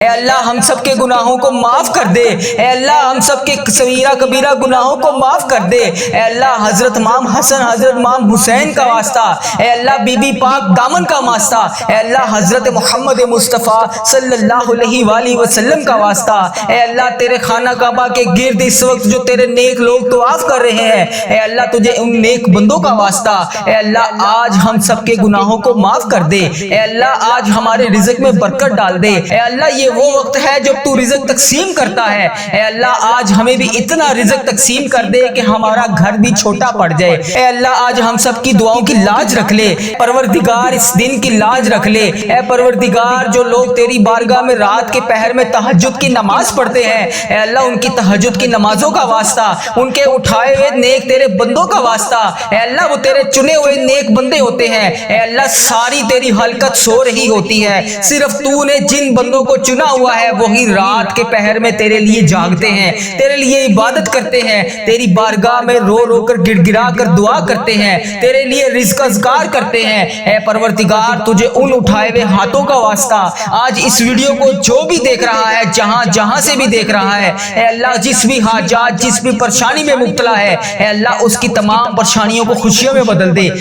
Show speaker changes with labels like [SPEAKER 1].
[SPEAKER 1] اے اللہ ہم سب کے گناہوں کو معاف کر دے، اے اللہ ہم سب کے صغیرہ کبیرہ گناہوں کو معاف کر دے، اے اللہ حضرت امام حسن حضرت امام حسین کا واسطہ، اے اللہ بی بی پاک دامن کا واسطہ، اے اللہ حضرت محمد مصطفیٰ صلی اللہ علیہ وآلہ وسلم کا واسطہ، اے اللہ تیرے خانہ کعبہ کے گرد اس وقت جو تیرے نیک لوگ طواف کر رہے ہیں، اے اللہ تجھے ان نیک بندوں کا واسطہ، اے اللہ آج ہم سب کے گناہوں کو معاف کر دے، اے اللہ آج ہمارے رزق میں برکت ڈال دے، اے اللہ یہ وہ وقت ہے جب تو رزق تقسیم کرتا ہے، اے اللہ آج ہمیں بھی اتنا رزق تقسیم کر دے کہ ہمارا گھر بھی چھوٹا پڑ جائے، اے اللہ آج ہم سب کی دعاؤں کی لاج رکھ لے، پروردگار اس دن کی لاج رکھ لے، اے پروردگار جو لوگ تیری بارگاہ میں رات کے پہر میں تہجد کی نماز پڑھتے ہیں، اے اللہ ان کی تہجد کی نمازوں کا واسطہ، ان کے اٹھائے ہوئے نیک تیرے بندوں کا واسطہ، اے اللہ وہ تیرے چنے ہوئے نیک بندے ہوتے ہیں، اے اللہ ساری تیری حلقت سو رہی ہوتی ہے، صرف تو نے جن بندوں کو چنا ہوا ہے وہی رات کے پہر میں تیرے لیے جاگتے ہیں، تیرے لیے عبادت کرتے ہیں، تیری بارگاہ میں رو رو کر گڑ گڑا کر دعا کرتے ہیں، تیرے لیے رزق اذکار کرتے ہیں، اے پروردگار تجھے ان اٹھائے ہوئے ہاتھوں کا واسطہ، آج اس ویڈیو کو جو بھی دیکھ رہا ہے جہاں جہاں سے بھی دیکھ رہا ہے، اے اللہ جس بھی حاجات جس بھی پریشانی میں مبتلا ہے، اے اللہ اس کی تمام پریشانیوں کو خوشیوں میں بدل دے۔